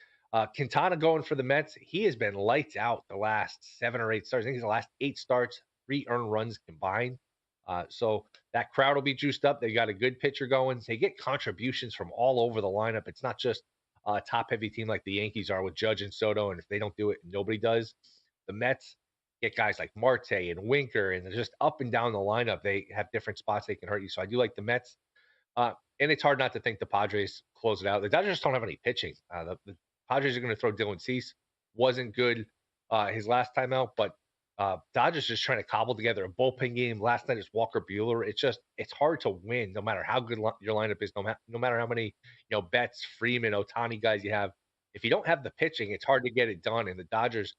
Speaker 15: Quintana going for the Mets, he has been lights out the last 7 or 8 starts. I think it's the last 8 starts, 3 earned runs combined. So that crowd will be juiced up. They got a good pitcher going. They get contributions from all over the lineup. It's not just a top-heavy team like the Yankees are with Judge and Soto, and if they don't do it, nobody does. The Mets get guys like Marte and Winker, and they're just up and down the lineup. They have different spots they can hurt you. So I do like the Mets. And it's hard not to think the Padres close it out. The Dodgers don't have any pitching. The Padres are going to throw Dylan Cease. Wasn't good his last time out, but Dodgers just trying to cobble together a bullpen game. Last night is Walker Buehler. It's hard to win no matter how good your lineup is, no matter how many Betts, Freeman, Ohtani guys you have. If you don't have the pitching, it's hard to get it done. And the Dodgers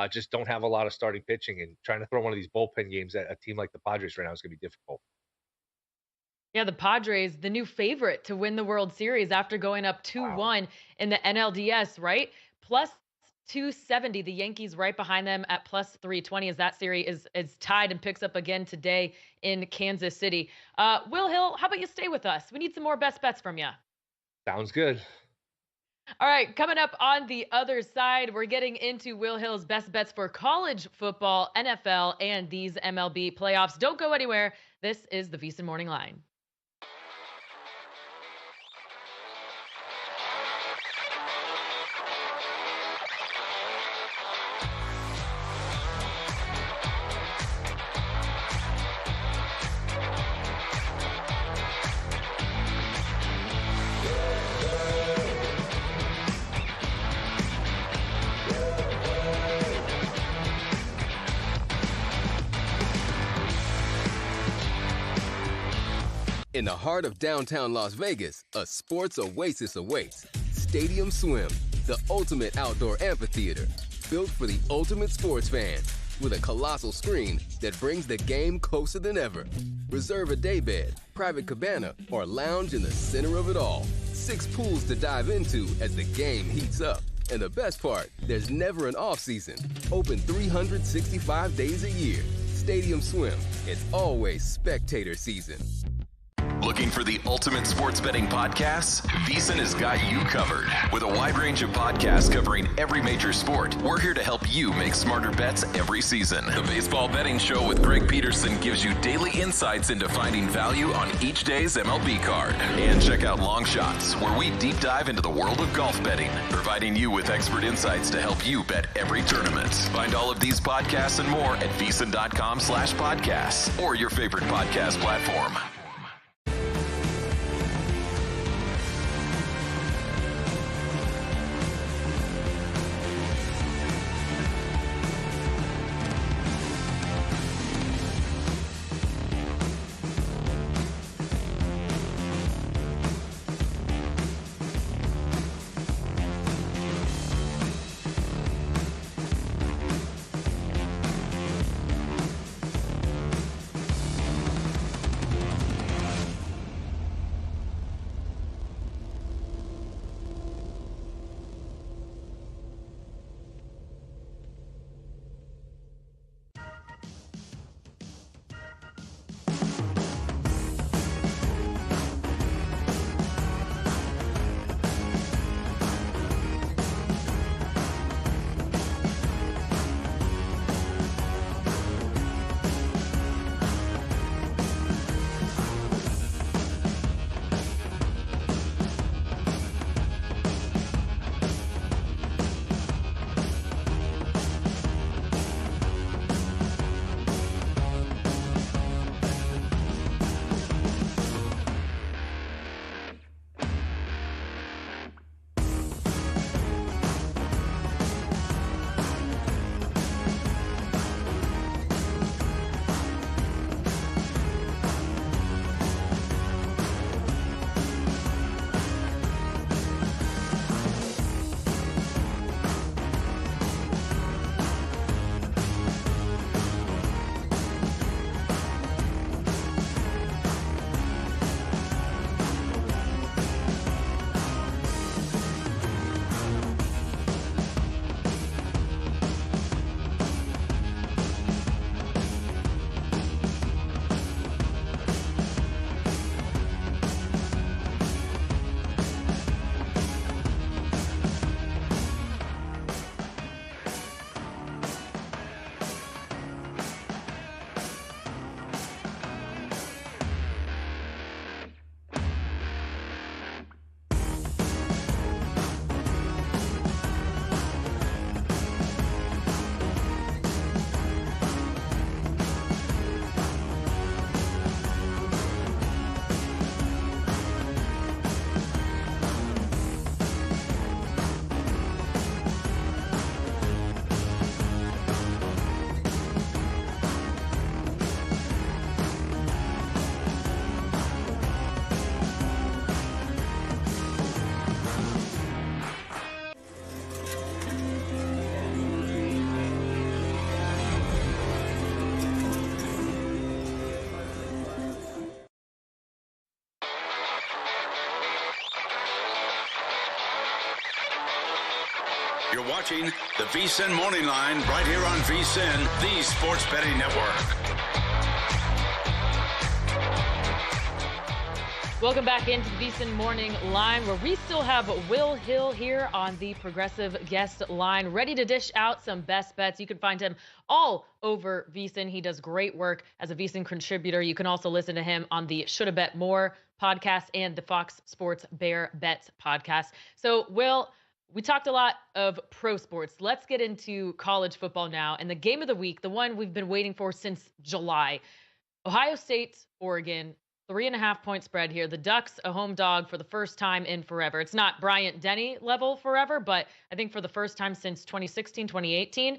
Speaker 15: just don't have a lot of starting pitching, and trying to throw one of these bullpen games at a team like the Padres right now is going to be difficult.
Speaker 2: Yeah, the Padres, the new favorite to win the World Series after going up 2-1 in the NLDS, right? Plus 270. The Yankees right behind them at plus 320 as that series is tied and picks up again today in Kansas City. Will Hill, how about you stay with us? We need some more best bets from you.
Speaker 15: Sounds good.
Speaker 2: All right, coming up on the other side, we're getting into Will Hill's best bets for college football, NFL, and these MLB playoffs. Don't go anywhere. This is the VSiN Morning Line.
Speaker 16: In the heart of downtown Las Vegas, a sports oasis awaits. Stadium Swim, the ultimate outdoor amphitheater, built for the ultimate sports fan, with a colossal screen that brings the game closer than ever. Reserve a daybed, private cabana, or lounge in the center of it all. 6 pools to dive into as the game heats up. And the best part, there's never an off-season. Open 365 days a year. Stadium Swim, it's always spectator season.
Speaker 7: Looking for the ultimate sports betting podcasts? VSiN has got you covered. With a wide range of podcasts covering every major sport, we're here to help you make smarter bets every season. The Baseball Betting Show with Greg Peterson gives you daily insights into finding value on each day's MLB card. And check out Long Shots, where we deep dive into the world of golf betting, providing you with expert insights to help you bet every tournament. Find all of these podcasts and more at VSiN.com/podcasts or your favorite podcast platform.
Speaker 1: You're watching the VSiN Morning Line right here on VSiN, the Sports Betting Network.
Speaker 2: Welcome back into the VSiN Morning Line, where we still have Will Hill here on the Progressive Guest Line, ready to dish out some best bets. You can find him all over VSiN. He does great work as a VSiN contributor. You can also listen to him on the Shoulda Bet More podcast and the Fox Sports Bear Bets podcast. So, Will, we talked a lot of pro sports. Let's get into college football now. And the game of the week, the one we've been waiting for since July, Ohio State, Oregon. 3.5 point spread here. The Ducks, a home dog for the first time in forever. It's not Bryant Denny level forever, but I think for the first time since 2016, 2018.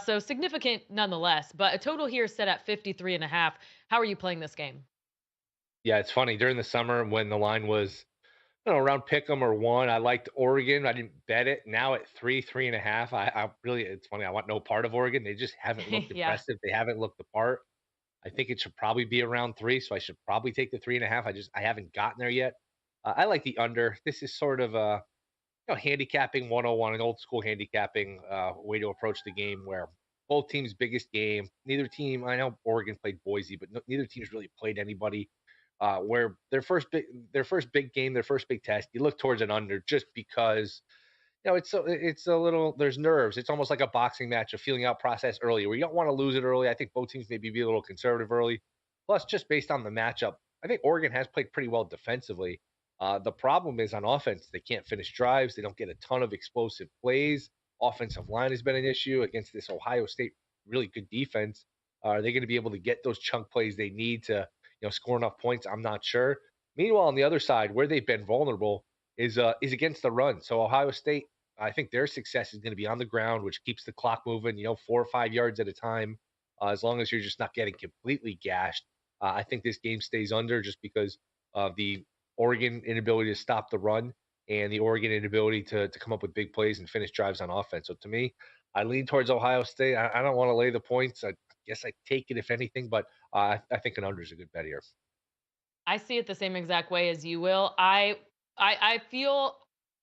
Speaker 2: So significant nonetheless, but a total here set at 53.5. How are you playing this game?
Speaker 15: Yeah, it's funny. During the summer when the line was, around pick'em or 1, I liked Oregon. I didn't bet it. Now at 3.5, I really, it's funny. I want no part of Oregon. They just haven't looked
Speaker 2: Yeah.
Speaker 15: impressive. They haven't looked the part. I think it should probably be around 3, so I should probably take the 3.5. I haven't gotten there yet. I like the under. This is sort of a handicapping 101, an old school handicapping way to approach the game, where both teams' biggest game. Neither team. I know Oregon played Boise, but neither team's really played anybody. Where their first big game, their first big test, you look towards an under just because. It's a little, there's nerves. It's almost like a boxing match, a feeling out process early where you don't want to lose it early. I think both teams maybe be a little conservative early. Plus, just based on the matchup, I think Oregon has played pretty well defensively. The problem is on offense, they can't finish drives. They don't get a ton of explosive plays. Offensive line has been an issue against this Ohio State really good defense. Are they going to be able to get those chunk plays they need to, score enough points? I'm not sure. Meanwhile, on the other side, where they've been vulnerable is against the run. So Ohio State, I think their success is going to be on the ground, which keeps the clock moving, 4 or 5 yards at a time, as long as you're just not getting completely gashed. I think this game stays under just because of the Oregon inability to stop the run and the Oregon inability to come up with big plays and finish drives on offense. So to me, I lean towards Ohio State. I don't want to lay the points. I guess I take it if anything, but I think an under is a good bet here.
Speaker 2: I see it the same exact way as you will. I feel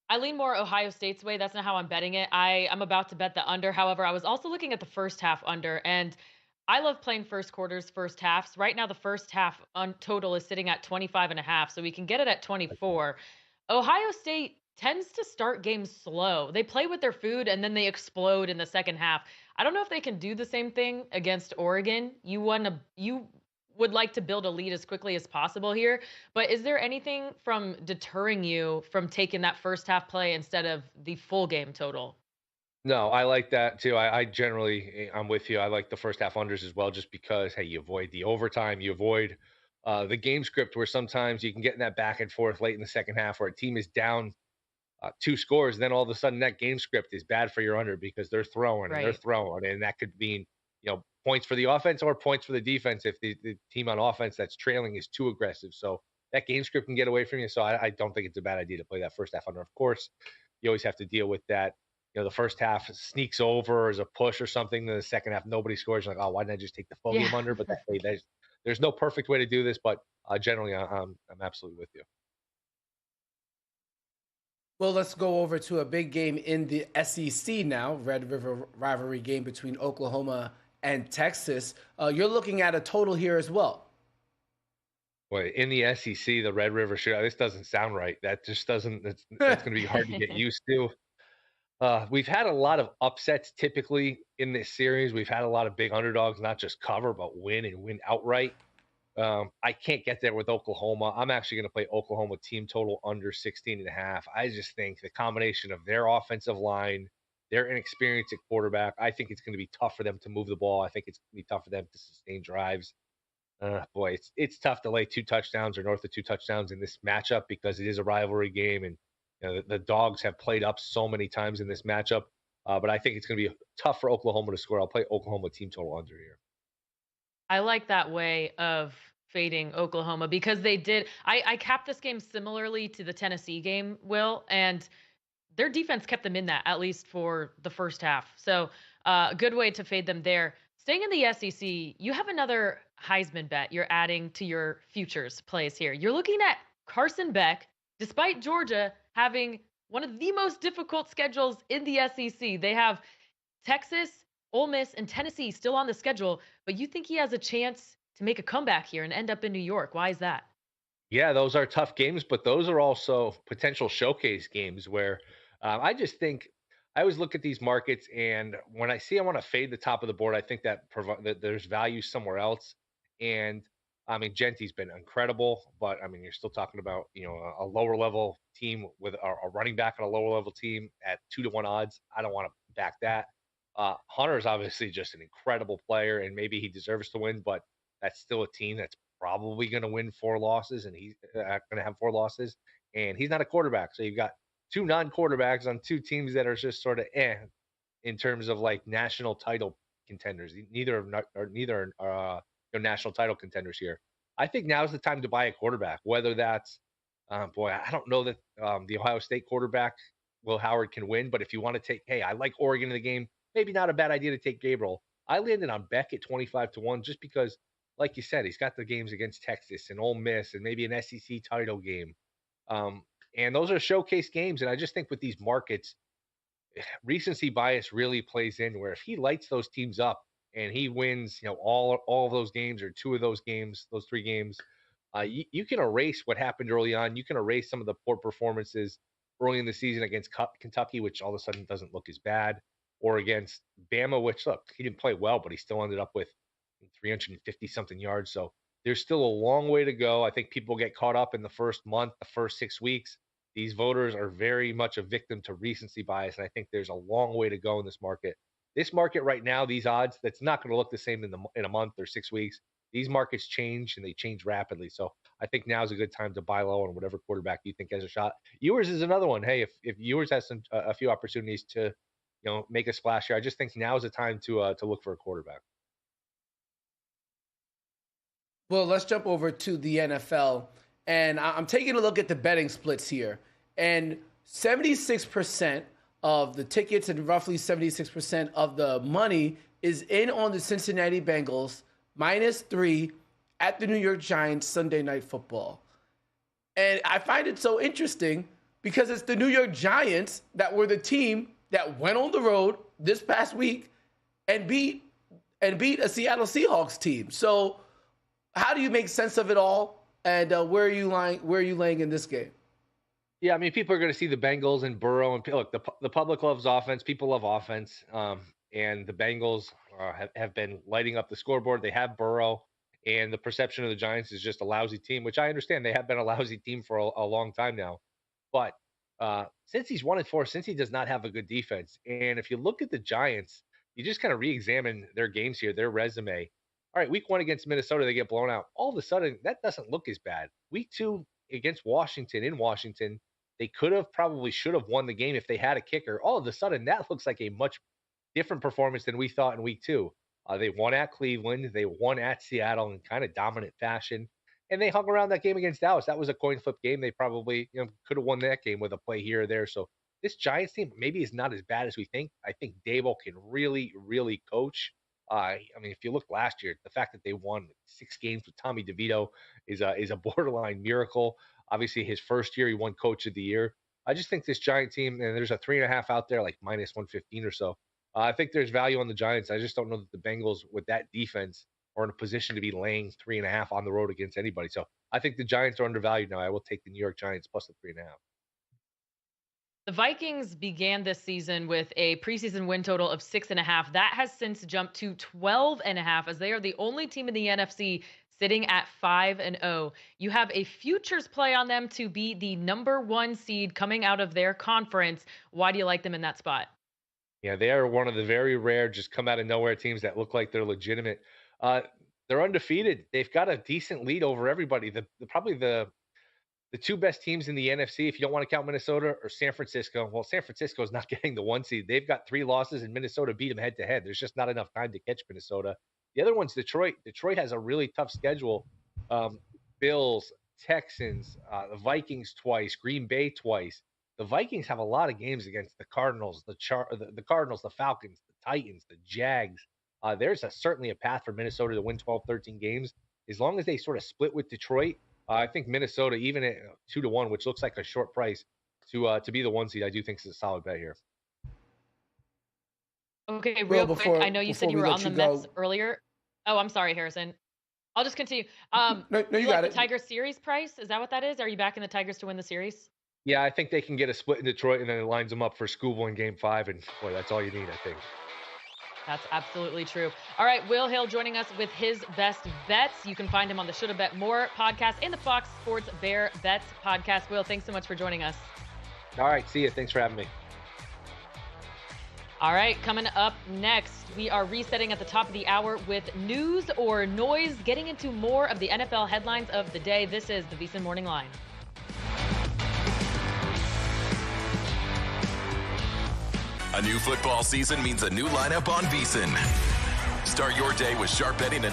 Speaker 2: I lean more Ohio State's way. That's not how I'm betting it. I'm about to bet the under. However, I was also looking at the first half under, and I love playing first quarters, first halves. Right now, the first half on total is sitting at 25.5, so we can get it at 24. Ohio State tends to start games slow. They play with their food, and then they explode in the second half. I don't know if they can do the same thing against Oregon. You would like to build a lead as quickly as possible here, but is there anything from deterring you from taking that first half play instead of the full game total?
Speaker 15: No, I like that too. I'm with you. I like the first half unders as well, just because, hey, you avoid the overtime, you avoid the game script where sometimes you can get in that back and forth late in the second half where a team is down 2 scores, then all of a sudden that game script is bad for your under because they're throwing and they're throwing, and that could mean points for the offense or points for the defense if the team on offense that's trailing is too aggressive. So that game script can get away from you. So I don't think it's a bad idea to play that first half under. Of course, you always have to deal with that. The first half sneaks over as a push or something. Then the second half, nobody scores. You're like, oh, why didn't I just take the full game under? But there's no perfect way to do this. But generally, I'm absolutely with you.
Speaker 3: Well, let's go over to a big game in the SEC now. Red River rivalry game between Oklahoma and Texas. You're looking at a total here as well.
Speaker 15: Boy, in the SEC, the Red River shootout, this doesn't sound right. That just doesn't, that's going to be hard to get used to. We've had a lot of upsets typically in this series. We've had a lot of big underdogs, not just cover, but win and win outright. I can't get there with Oklahoma. I'm actually going to play Oklahoma team total under 16.5. I just think the combination of their offensive line, their inexperience at quarterback, I think it's going to be tough for them to move the ball. I think it's going to be tough for them to sustain drives. Boy, it's tough to lay 2 touchdowns or north of 2 touchdowns in this matchup because it is a rivalry game, and the Dogs have played up so many times in this matchup. But I think it's going to be tough for Oklahoma to score. I'll play Oklahoma team total under here.
Speaker 2: I like that way of fading Oklahoma because they did. I capped this game similarly to the Tennessee game, Will, and their defense kept them in that, at least for the first half. So a good way to fade them there. Staying in the SEC, you have another Heisman bet you're adding to your futures plays here. You're looking at Carson Beck, despite Georgia having one of the most difficult schedules in the SEC. They have Texas, Ole Miss, and Tennessee still on the schedule, but you think he has a chance to make a comeback here and end up in New York? Why is that?
Speaker 15: Yeah, those are tough games, but those are also potential showcase games where I just think I always look at these markets, and when I want to fade the top of the board, I think that there's value somewhere else. And I mean, Genti's been incredible, but I mean, you're still talking about a lower level team with a running back on a lower level team at 2-1 odds. I don't want to back that. Hunter is obviously just an incredible player, and maybe he deserves to win, but that's still a team that's probably going to win 4 losses, and he's going to have 4 losses, and he's not a quarterback. So you've got 2 non-quarterbacks on 2 teams that are just sort of in terms of like national title contenders. Neither are national title contenders here. I think now's the time to buy a quarterback, whether that's I don't know that the Ohio State quarterback Will Howard can win, but if you want to take, hey, I like Oregon in the game, maybe not a bad idea to take Gabriel. I landed on Beck at 25-1 just because, like you said, he's got the games against Texas and Ole Miss and maybe an SEC title game. And those are showcase games. And I just think with these markets, recency bias really plays in, where if he lights those teams up and he wins, all of those games or 2 of those games, those 3 games, you can erase what happened early on. You can erase some of the poor performances early in the season against Kentucky, which all of a sudden doesn't look as bad, or against Bama, which, look, he didn't play well, but he still ended up with 350-something yards. So there's still a long way to go. I think people get caught up in the first month, the first 6 weeks. These voters are very much a victim to recency bias, and I think there's a long way to go in this market. This market right now, these odds, that's not going to look the same in a month or 6 weeks. These markets change, and they change rapidly. So I think now is a good time to buy low on whatever quarterback you think has a shot. Ewers is another one. Hey, if Ewers has a few opportunities to make a splash here, I just think now is the time to look for a quarterback.
Speaker 3: Well, let's jump over to the NFL. And I'm taking a look at the betting splits here. And 76% of the tickets and roughly 76% of the money is in on the Cincinnati Bengals, -3 at the New York Giants Sunday Night Football. And I find it so interesting because it's the New York Giants that were the team that went on the road this past week and beat a Seattle Seahawks team. So how do you make sense of it all? And where are you laying in this game?
Speaker 15: Yeah, I mean, people are going to see the Bengals and Burrow. And look, the public loves offense. People love offense. And the Bengals have been lighting up the scoreboard. They have Burrow. And the perception of the Giants is just a lousy team, which I understand. They have been a lousy team for a long time now. But since he's 1-4, since he does not have a good defense, and if you look at the Giants, you just kind of re-examine their games here, their resume. All right, week 1 against Minnesota, they get blown out. All of a sudden, that doesn't look as bad. Week 2 against Washington, in Washington, they should have won the game if they had a kicker. All of a sudden, that looks like a much different performance than we thought in week 2. They won at Cleveland. They won at Seattle in kind of dominant fashion. And they hung around that game against Dallas. That was a coin flip game. They probably could have won that game with a play here or there. So this Giants team maybe is not as bad as we think. I think Dable can really, really coach. I mean, if you look last year, the fact that they won 6 games with Tommy DeVito is a borderline miracle. Obviously, his first year, he won Coach of the Year. I just think this Giant team, and there's a 3.5 out there, like -115 or so. I think there's value on the Giants. I just don't know that the Bengals, with that defense, are in a position to be laying 3.5 on the road against anybody. So I think the Giants are undervalued now. I will take the New York Giants plus the 3.5.
Speaker 2: The Vikings began this season with a preseason win total of 6.5. That has since jumped to 12.5, as they are the only team in the NFC sitting at 5-0. You have a futures play on them to be the -- 1 seed coming out of their conference. Why do you like them in that spot?
Speaker 15: Yeah, they are one of the very rare, just come out of nowhere teams that look like they're legitimate. They're undefeated. They've got a decent lead over everybody. Probably the 2 best teams in the NFC, if you don't want to count Minnesota, or San Francisco. Well, San Francisco is not getting the 1 seed. They've got 3 losses, and Minnesota beat them head-to-head. There's just not enough time to catch Minnesota. The other one's Detroit. Detroit has a really tough schedule. Bills, Texans, the Vikings twice, Green Bay twice. The Vikings have a lot of games against the Cardinals, the Cardinals, the Falcons, the Titans, the Jags. There's certainly a path for Minnesota to win 12, 13 games. As long as they sort of split with Detroit, I think Minnesota, even at 2-1, which looks like a short price, to be the 1 seed, I do think is a solid bet here.
Speaker 2: Okay, real quick. I know you said you were on the Mets earlier. Oh, I'm sorry, Harrison. I'll just continue.
Speaker 3: No, you got it.
Speaker 2: The Tigers series price? Is that what that is? Are you backing the Tigers to win the series?
Speaker 15: Yeah, I think they can get a split in Detroit, and then it lines them up for Scooble in Game 5, and boy, that's all you need, I think.
Speaker 2: That's absolutely true. All right, Will Hill joining us with his best bets. You can find him on the Shoulda Bet More podcast and the Fox Sports Bear Bets podcast. Will, thanks so much for joining us.
Speaker 15: All right, see you. Thanks for having me.
Speaker 2: All right, coming up next, we are resetting at the top of the hour with news or noise, getting into more of the NFL headlines of the day. This is the VSiN Morning Line.
Speaker 7: A new football season means a new lineup on VSiN. Start your day with sharp betting and